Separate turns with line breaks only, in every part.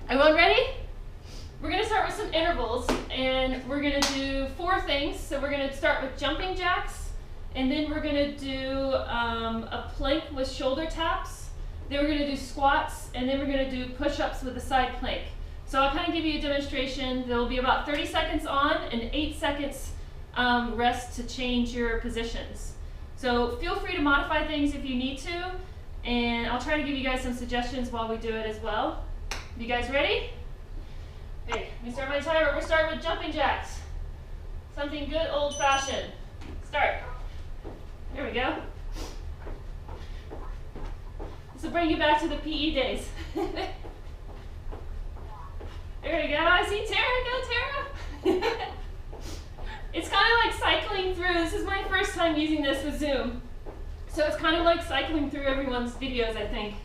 Everyone ready? We're going to start with some intervals, and we're going to do 4 things. So we're going to start with jumping jacks, and then we're going to do a plank with shoulder taps. Then we're going to do squats, and then we're going to do push-ups with a side plank. So I'll kind of give you a demonstration. There will be about 30 seconds on and 8 seconds rest to change your positions. So feel free to modify things if you need to, and I'll try to give you guys some suggestions while we do it as well. You guys ready? Okay, let me start my timer. We'll start with jumping jacks. Something good old-fashioned. Start. There we go. This will bring you back to the PE days. There we go. I see Tara. Go, Tara. It's kind of like cycling through. This is my first time using this with Zoom. So it's kind of like cycling through everyone's videos, I think.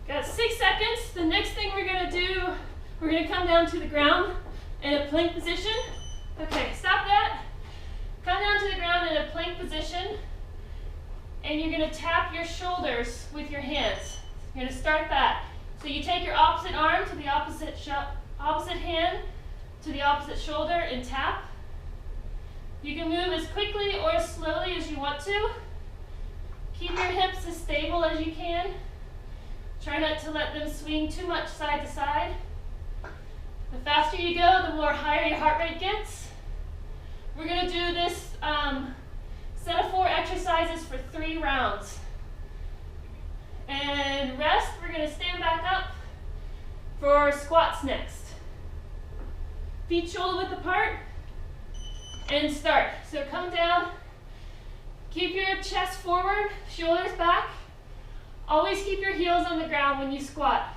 Got 6 seconds. The next thing we're going to do, we're going to come down to the ground in a plank position. Okay, stop that. Come down to the ground in a plank position, and you're going to tap your shoulders with your hands. You're going to start that. So you take your opposite arm to the opposite hand to the opposite shoulder and tap. You can move as quickly or as slowly as you want to. Keep your hips as stable as you can. Try not to let them swing too much side to side. The faster you go, the more higher your heart rate gets. We're going to do this set of 4 exercises for 3 rounds. And rest, we're going to stand back up for squats next. Feet shoulder width apart and start. So come down, keep your chest forward, shoulders back. Always keep your heels on the ground when you squat.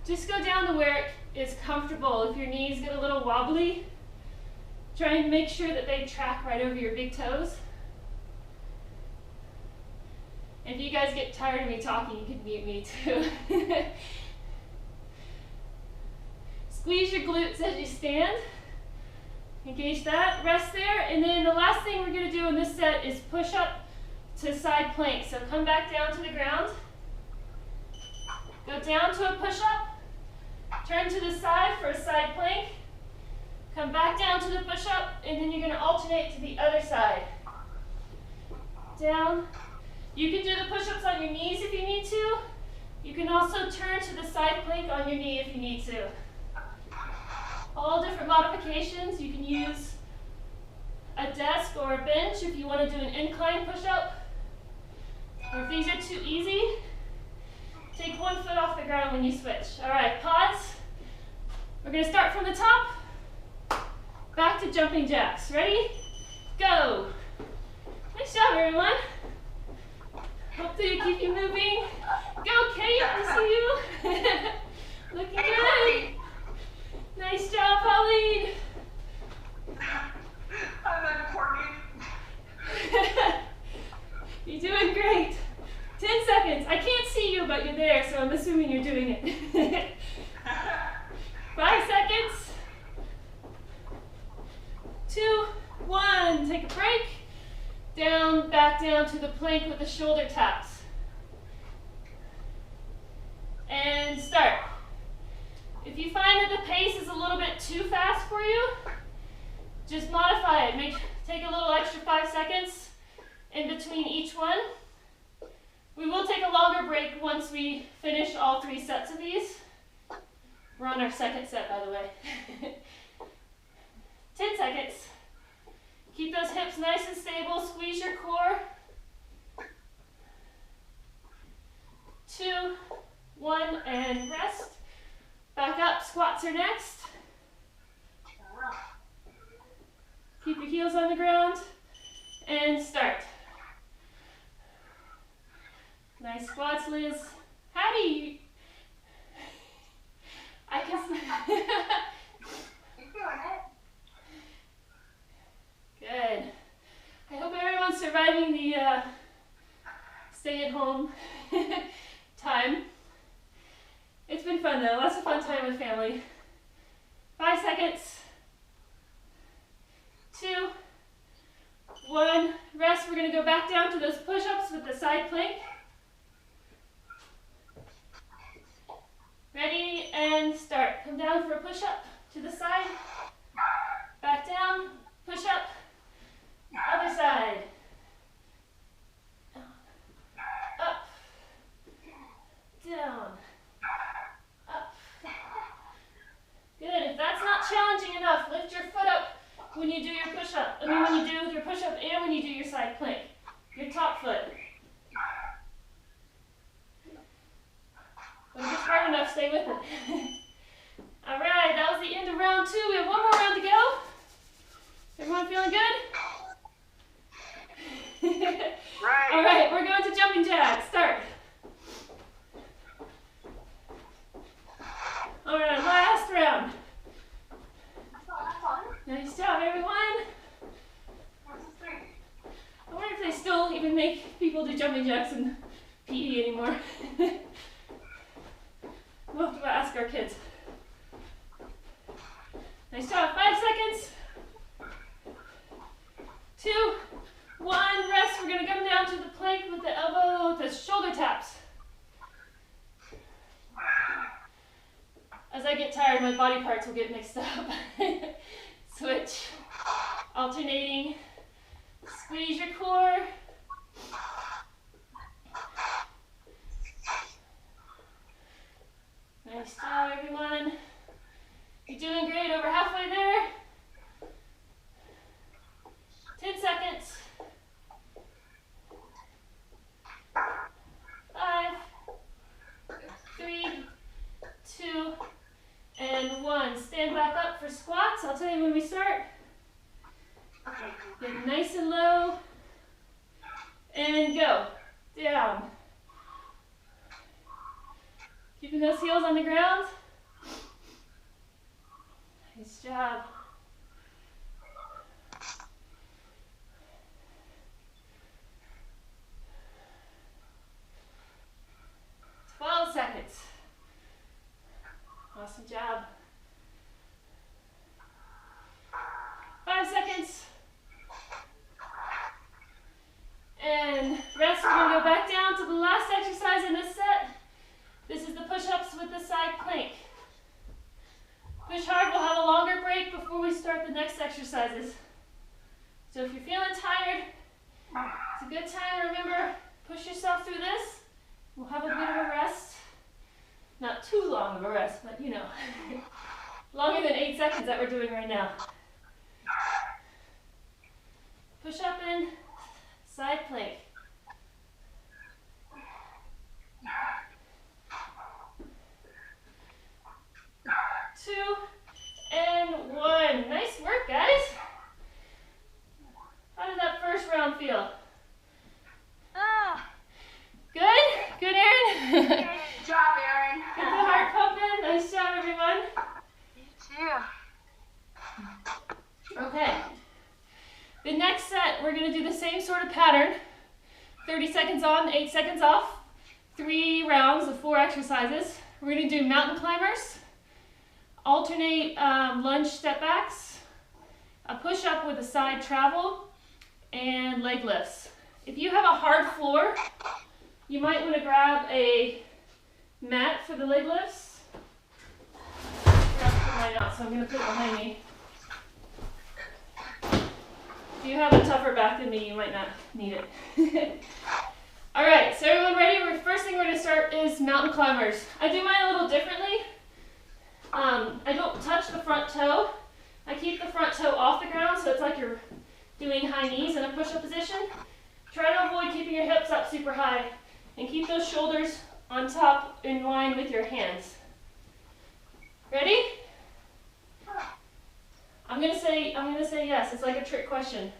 Just go down to where it is comfortable. If your knees get a little wobbly, try and make sure that they track right over your big toes. If you guys get tired of me talking, you can mute me too. Squeeze your glutes as you stand. Engage that, rest there, and then the last thing we're going to do in this set is push up to side plank. So come back down to the ground. Go down to a push-up. Turn to the side for a side plank. Come back down to the push-up, and then you're going to alternate to the other side. Down. You can do the push-ups on your knees if you need to. You can also turn to the side plank on your knee if you need to. All different modifications. You can use a desk or a bench if you want to do an incline push-up. Or if these are too easy, take 1 foot off the ground when you switch. All right, pause. We're going to start from the top, back to jumping jacks. Ready? Go. Nice job, everyone. Hope that you keep you moving. Go, Kate. I see you. Looking good. Nice job, Pauline.
I'm not important.
You're doing great. 10 seconds. I can't see you, but you're there, so I'm assuming you're doing it. 5 seconds. 2, 1. Take a break. Down, back down to the plank with the shoulder taps. And start. If you find that the pace is a little bit too fast for you, just modify it. Take a little extra 5 seconds in between each one. We will take a longer break once we finish all 3 sets of these. We're on our 2nd set, by the way. 10 seconds. Keep those hips nice and stable. Squeeze your core. 2, 1, and rest. Back up. Squats are next. Keep your heels on the ground. And start. Nice squats, Liz. Howdy. I can.
You're doing it.
Good. I hope everyone's surviving the stay-at-home time. It's been fun though. Lots of fun time with family. 5 seconds. 2, 1. Rest. We're going to go back down to those push-ups with the side plank. Come down for a push-up to the side. Back down, push-up. Other side. Up. Down. Up. Good. If that's not challenging enough, lift your foot up when you do your push-up. I mean, when you do your push-up and when you do your side plank. Your top foot. When it gets hard enough, stay with it. All right, that was the end of round 2. We have one more round to go. Everyone feeling good?
Right.
All right, we're going to jumping jacks. Start. All right, last round. Nice job, everyone. I wonder if they still even make people do jumping jacks in PE anymore. We'll have to ask our kids. Nice job. 5 seconds. 2, 1, rest. We're going to come down to the plank with the elbow, the shoulder taps. As I get tired, my body parts will get mixed up. Switch. Alternating. Squeeze your core. Nice job, everyone. You're doing great. Over halfway there. 10 seconds. 5, 3, 2, and 1. Stand back up for squats. I'll tell you when we start. Get nice and low. And go. Down. Keeping those heels on the ground. Nice job. 12 seconds. Awesome job. 5 seconds. And rest. We're going to go back down to the last exercise in this set. This is the push-ups with the side plank. Push hard. We'll have a longer break before we start the next exercises. So if you're feeling tired, it's a good time to remember, push yourself through this. We'll have a bit of a rest. Not too long of a rest, but you know, longer than 8 seconds that we're doing right now. Push up in, side plank. 2 and 1. Nice work, guys. How did that first round feel? Good? Good, Erin?
Good job, Erin.
Get the heart pumping. Nice job, everyone.
You too.
Okay. The next set, we're going to do the same sort of pattern. 30 seconds on, 8 seconds off. 3 rounds of 4 exercises. We're going to do mountain climbers, alternate lunge step backs, a push-up with a side travel, and leg lifts. If you have a hard floor, you might want to grab a mat for the leg lifts. I forgot to put mine out, so I'm going to put it behind me. If you have a tougher back than me, you might not need it. All right, so everyone ready? First thing we're going to start is mountain climbers. I do mine a little differently. I don't touch the front toe. I keep the front toe off the ground, so it's like you're doing high knees in a push-up position. Try to avoid keeping your hips up super high, and keep those shoulders on top in line with your hands. Ready? I'm gonna say yes. It's like a trick question.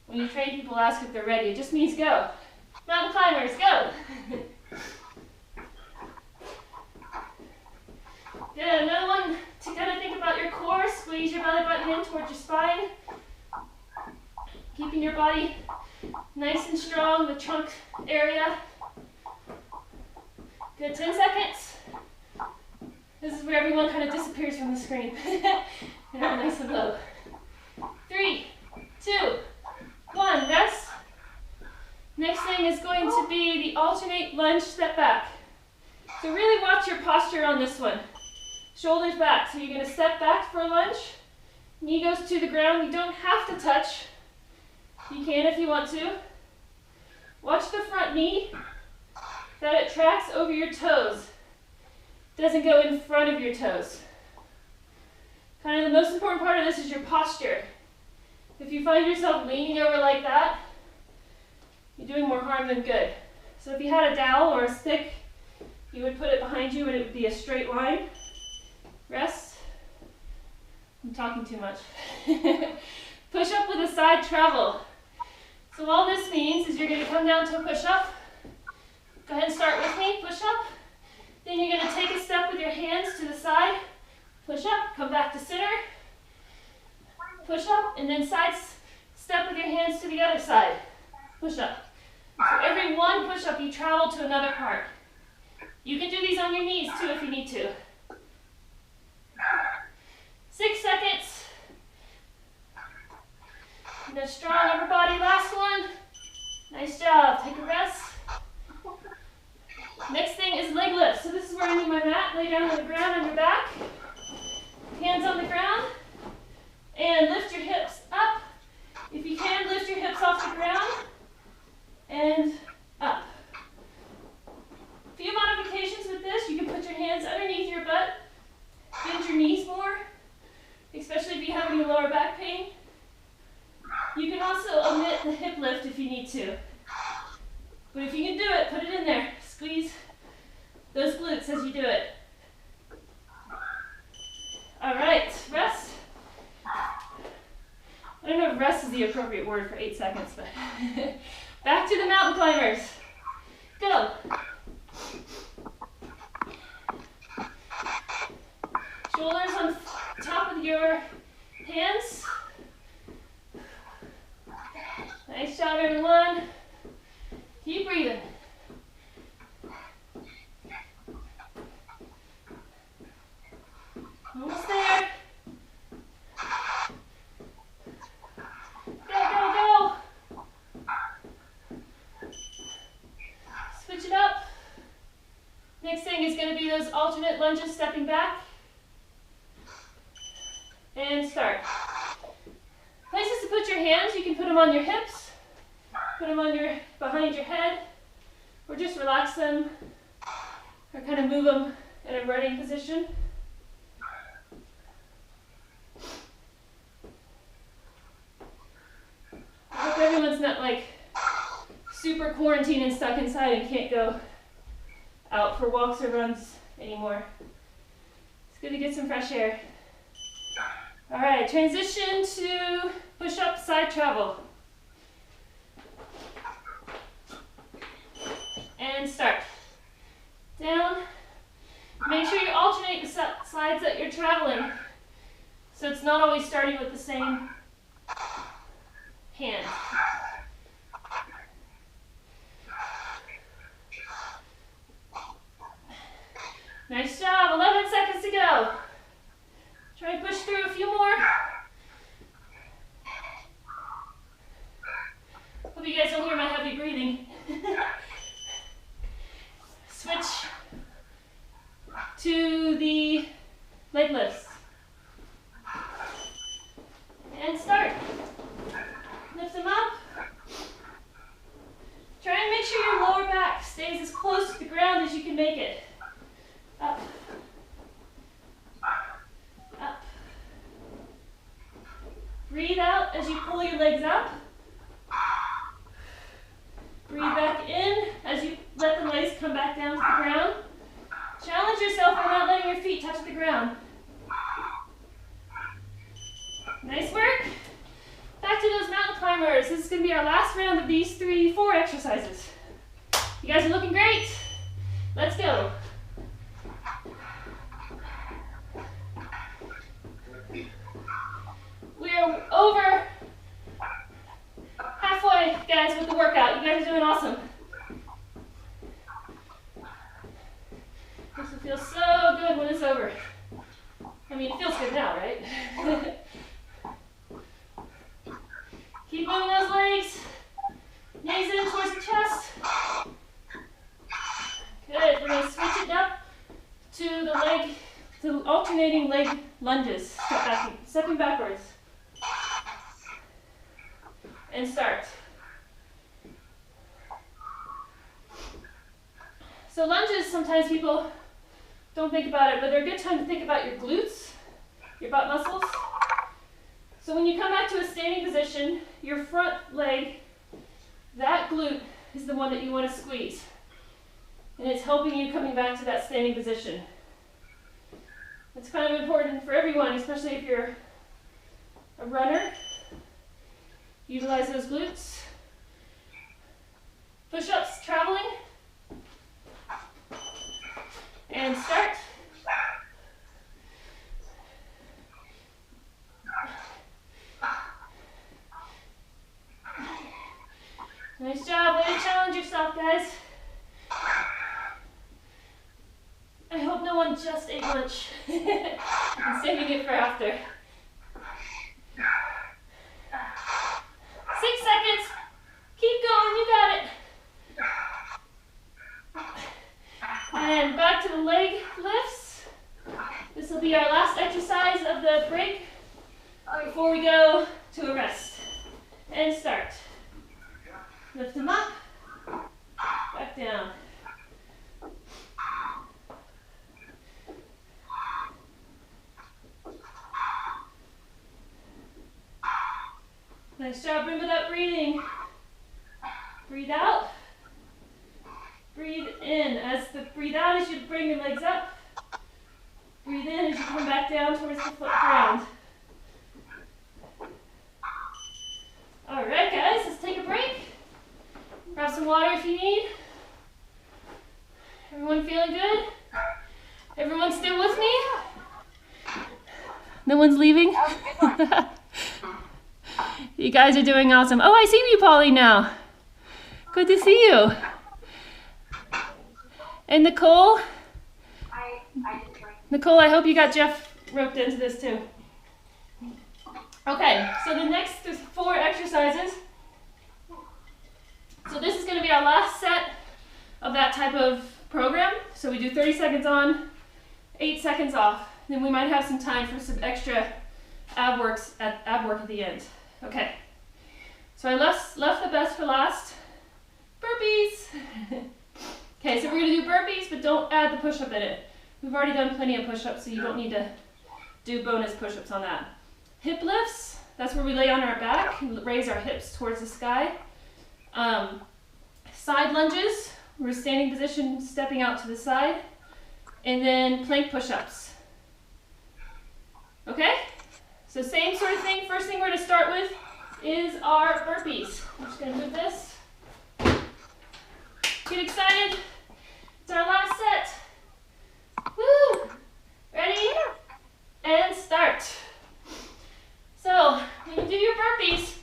When you train people, ask if they're ready. It just means go. Mountain climbers, go. Good. Another one to kind of think about your core. Squeeze your belly button in towards your spine. Keeping your body nice and strong, the trunk area. Good, 10 seconds. This is where everyone kind of disappears from the screen. And nice and low. 3, 2, 1, rest. Next thing is going to be the alternate lunge step back. So really watch your posture on this one. Shoulders back. So you're going to step back for a lunge. Knee goes to the ground. You don't have to touch. You can if you want to. Watch the front knee, that it tracks over your toes. Doesn't go in front of your toes. Kind of the most important part of this is your posture. If you find yourself leaning over like that, you're doing more harm than good. So if you had a dowel or a stick, you would put it behind you and it would be a straight line. Rest. I'm talking too much. Push up with a side travel. So all this means is you're going to come down to a push up. Go ahead and start with me, push up. Then you're going to take a step with your hands to the side, push up, come back to center, push up, and then side step with your hands to the other side, push up. So every one push up, you travel to another part. You can do these on your knees too if you need to. 6 seconds. And a strong upper body, last one. Nice job, take a rest. Next thing is leg lifts. So this is where I need my mat. Lay down on the ground on your back. Hands on the ground. And lift your hips up. If you can, lift your hips off the ground. And up. A few modifications with this. You can put your hands underneath your butt. Bend your knees more. Especially if you have any lower back pain. You can also omit the hip lift if you need to. But if you can do it, put it in there. Squeeze those glutes as you do it. All right, rest. I don't know if rest is the appropriate word for 8 seconds, but back to the mountain climbers. Go. Shoulders on top of your hands. Nice job, everyone. Keep breathing. Almost there. Go, go, go. Switch it up. Next thing is going to be those alternate lunges, stepping back. And start. Places to put your hands, you can put them on your hips, put them on behind your head, or just relax them, or kind of move them in a running position. I hope everyone's not like super quarantined and stuck inside and can't go out for walks or runs anymore. It's good to get some fresh air. All right, transition to push-up side travel. And start. Down. Make sure you alternate the sides that you're traveling, so it's not always starting with the same hand. Nice job, 11 seconds to go. Try and push through a few more. Hope you guys don't hear my heavy breathing. Switch to the leg lifts. And start. Lift them up. Try and make sure your lower back stays as close to the ground as you can make it. Up. Up. Breathe out as you pull your legs up. Breathe back in as you let the legs come back down to the ground. Challenge yourself by not letting your feet touch the ground. Nice work. Back to those mountain climbers. This is going to be our last round of these 4 exercises. You guys are looking great. Let's go. We're over halfway, guys, with the workout. You guys are doing awesome. This will feel so good when it's over. I mean, it feels good now, right? Keep moving those legs. Knees in towards the chest. Good. We're going to switch it up to the leg, to alternate alternating leg lunges, stepping backwards. And start. So lunges, sometimes people don't think about it, but they're a good time to think about your glutes, your butt muscles. So when you come back to a standing position, your front leg, that glute is the one that you want to squeeze. And it's helping you coming back to that standing position. It's kind of important for everyone, especially if you're a runner. Utilize those glutes. Push-ups, traveling. And start. Nice job. Way to challenge yourself, guys. I hope no one just ate lunch. I'm saving it for after. 6 seconds. Keep going. You got it. And back to the leg lifts. This will be our last exercise of the break before we go to a rest. And start. Lift them up. Back down. Nice job. Remember that breathing. Breathe out. Breathe in. Breathe out as you bring your legs up. Breathe in as you come back down towards the foot ground. All right, guys, let's take a break. Grab some water if you need. Everyone feeling good? Everyone still with me? No one's leaving? You guys are doing awesome. Oh, I see you, Polly, now. Good to see you. And Nicole? Nicole, I hope you got Jeff roped into this too. Okay, so the next, there's 4 exercises. So this is going to be our last set of that type of program. So we do 30 seconds on, 8 seconds off. Then we might have some time for some extra ab work at the end. Okay, so I left the best for last. Burpees. Okay, so we're going to do burpees, but don't add the push-up in it. We've already done plenty of push-ups, so you don't need to do bonus push-ups on that. Hip lifts, that's where we lay on our back and raise our hips towards the sky. Side lunges, we're standing position, stepping out to the side. And then plank push-ups. Okay? So same sort of thing. First thing we're going to start with is our burpees. I'm just going to move this. Get excited. It's our last set. Woo! Ready? And start. So, when you do your burpees,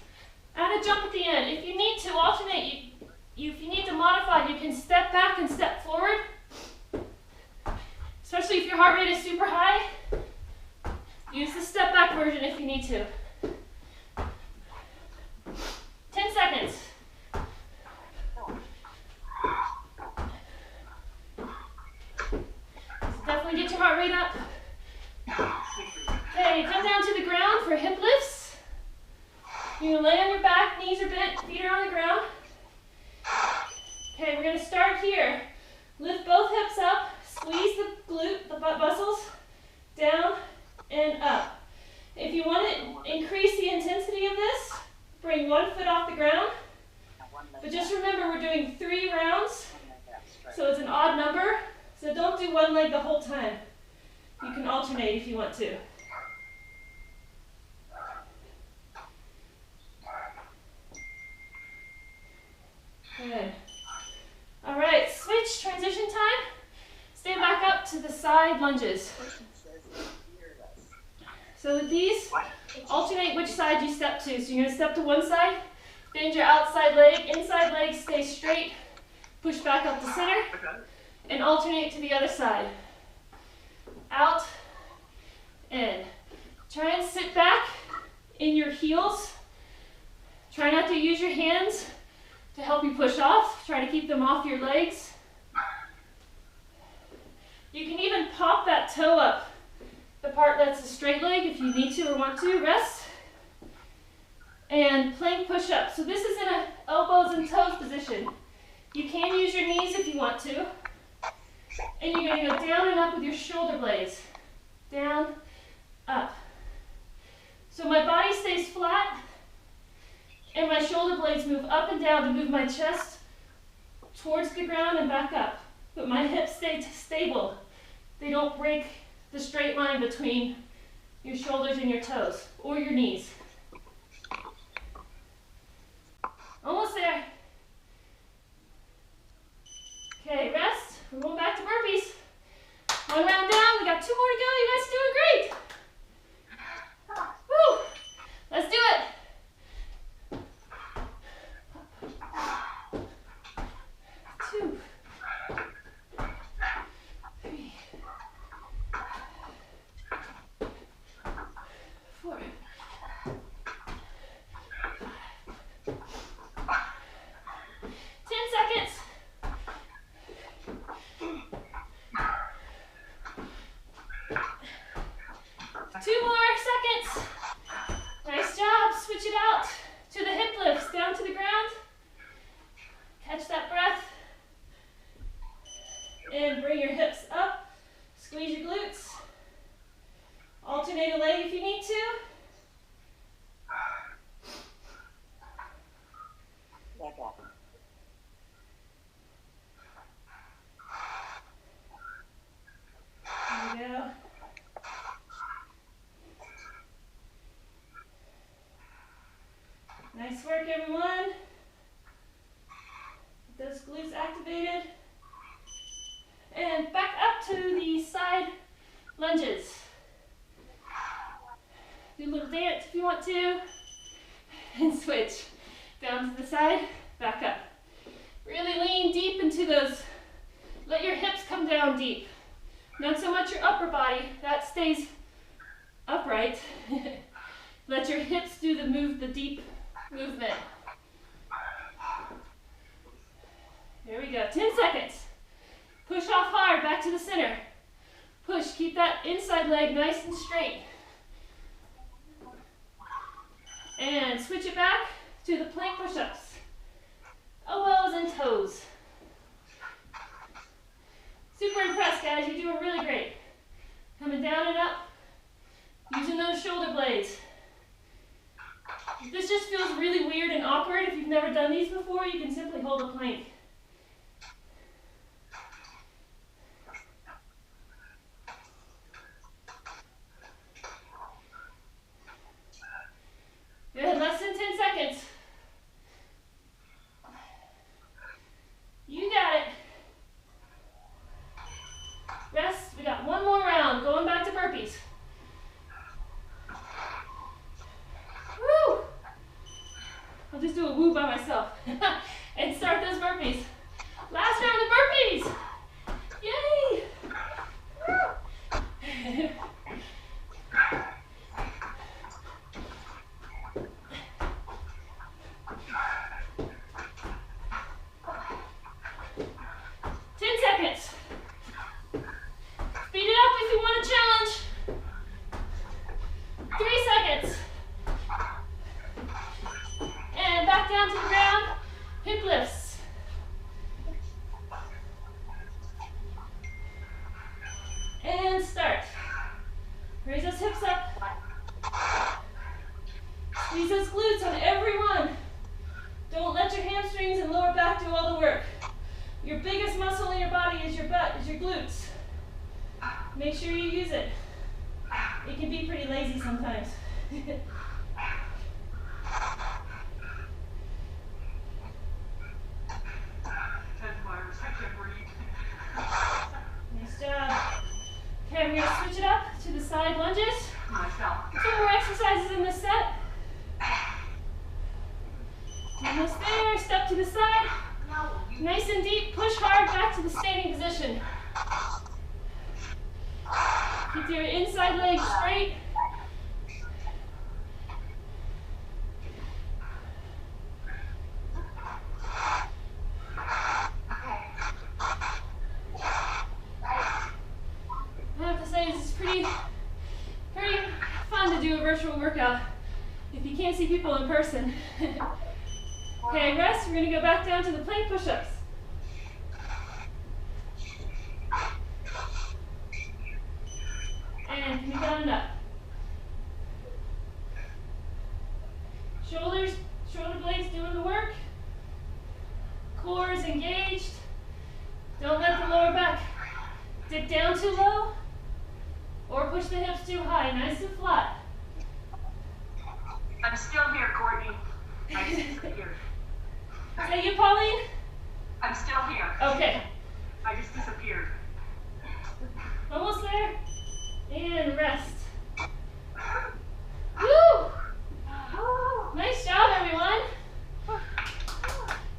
add a jump at the end. If you need to alternate, if you need to modify, you can step back and step forward. Especially if your heart rate is super high. Use the step back version if you need to. 10 seconds. Definitely get your heart rate up. Okay, come down to the ground for hip lifts. You're going to lay on your back, knees are bent, feet are on the ground. Okay, we're going to start here. Lift both hips up, squeeze the glute, the butt muscles, down and up. If you want to increase the intensity of this, bring one foot off the ground. But just remember, we're doing 3 rounds, so it's an odd number. So don't do one leg the whole time. You can alternate if you want to. Good. All right, switch, transition time. Stand back up to the side lunges. So with these, alternate which side you step to. So you're going to step to one side, bend your outside leg, inside leg stay straight, push back up to center, and alternate to the other side. Out, in. Try and sit back in your heels. Try not to use your hands to help you push off. Try to keep them off your legs. You can even pop that toe up the part that's a straight leg if you need to or want to. Rest. And plank push-up. So this is in an elbows and toes position. You can use your knees if you want to. And you're going to go down and up with your shoulder blades. Down, up. So my body stays flat and my shoulder blades move up and down to move my chest towards the ground and back up. But my hips stay stable. They don't break the straight line between your shoulders and your toes or your knees. Almost there. Okay, rest. We're going back to burpees. One round down. We got 2 more to go. You guys are doing great. Woo! Let's do it. 2, 3, 4, 10 seconds. 2 more seconds. Nice job. Switch it out to the hip lifts, down to the ground. Catch that breath. And bring your hips up. Squeeze your glutes. Alternate a leg if you need to. There we go. Nice work, everyone. Get those glutes activated. And back up to the side lunges. Do a little dance if you want to. And switch. Down to the side, back up. Really lean deep into those. Let your hips come down deep. Not so much your upper body. That stays upright. Let your hips do the deep movement. There we go. 10 seconds. Push off hard, back to the center. Push, keep that inside leg nice and straight. And switch it back to the plank push-ups. Elbows and toes. Super impressed, guys. You're doing really great. Coming down and up. Using those shoulder blades. If this just feels really weird and awkward, if you've never done these before, you can simply hold a plank. Good, less than 10 seconds. You got it. Rest, we got 1 more round, going back to burpees. Woo! I'll just do a woo by myself and start those burpees. Last round of burpees. Yay! Woo! 10 seconds. Speed it up if you want a challenge. 3 seconds. And back down to the ground. Hip lifts. And start. Raise those hips up. Squeeze those glutes on every one. Don't let your hamstrings and lower back do all the work. Your biggest muscle in your body is your butt, is your glutes. Make sure you use it. It can be pretty lazy sometimes. Nice job. Okay, we're going to switch it up to the side lunges. 2 more exercises in this set. Almost there. Step to the side. Nice and deep. Push hard back to the standing position. Keep your inside leg straight. I have to say this is pretty can see people in person. Okay, rest. We're gonna go back down to the plank push-ups. And come down and up. Shoulders, shoulder blades doing the work. Core is engaged. Don't let the lower back dip down too low or push the hips too high. Nice and flat.
I'm still here, Courtney. I just disappeared.
Is that you, Pauline?
I'm still here.
Okay.
I just disappeared.
Almost there. And rest. Woo! Nice job, everyone.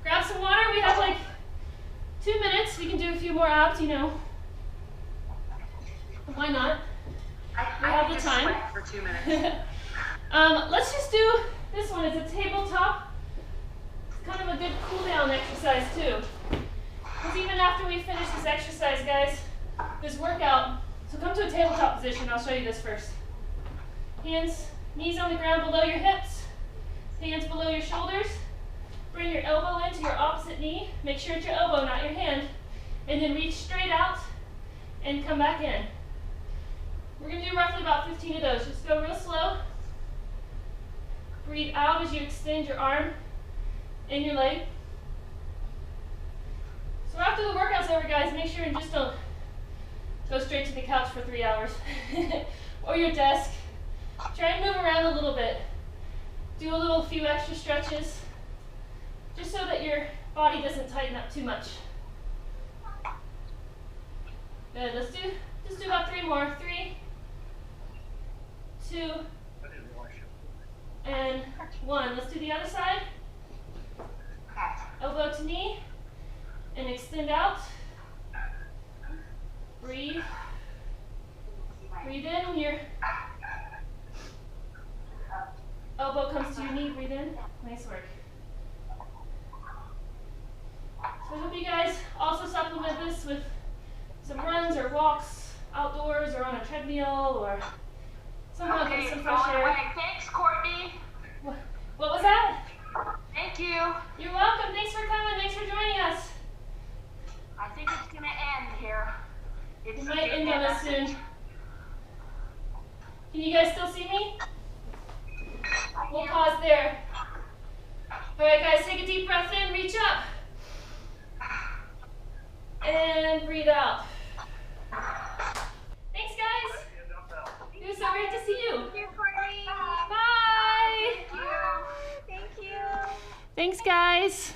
Grab some water. We have like 2 minutes. We can do a few more abs, you know. Why not? We have the time.
Sweat for 2 minutes.
Let's just do this one. It's a tabletop. It's kind of a good cool down exercise too. Because even after we finish this exercise, guys, this workout, so come to a tabletop position. I'll show you this first. Hands, knees on the ground below your hips. Hands below your shoulders. Bring your elbow into your opposite knee. Make sure it's your elbow, not your hand. And then reach straight out and come back in. We're going to do roughly about 15 of those. Just go real slow. Breathe out as you extend your arm and your leg. So after the workout's over, guys, make sure and just don't go straight to the couch for 3 hours or your desk. Try and move around a little bit. Do a few extra stretches just so that your body doesn't tighten up too much. Good. Let's just do about 3 more. 3, 2, and 1. Let's do the other side. Elbow to knee and extend out. Breathe. Breathe in when your elbow comes to your knee. Breathe in. Nice work. So I hope you guys also supplement this with some runs or walks outdoors or on a treadmill or somehow get some fresh air.
Thanks, Courtney.
What was that?
Thank you.
You're welcome. Thanks for coming. Thanks for joining us.
I think it's going to end here.
It might end on us soon. Can you guys still see me? We'll pause there. All right, guys, take a deep breath in. Reach up. And breathe out. Thanks, guys. It was so great to see you.
Thank you, Courtney.
Bye.
Thank you. Thank you.
Thanks, guys.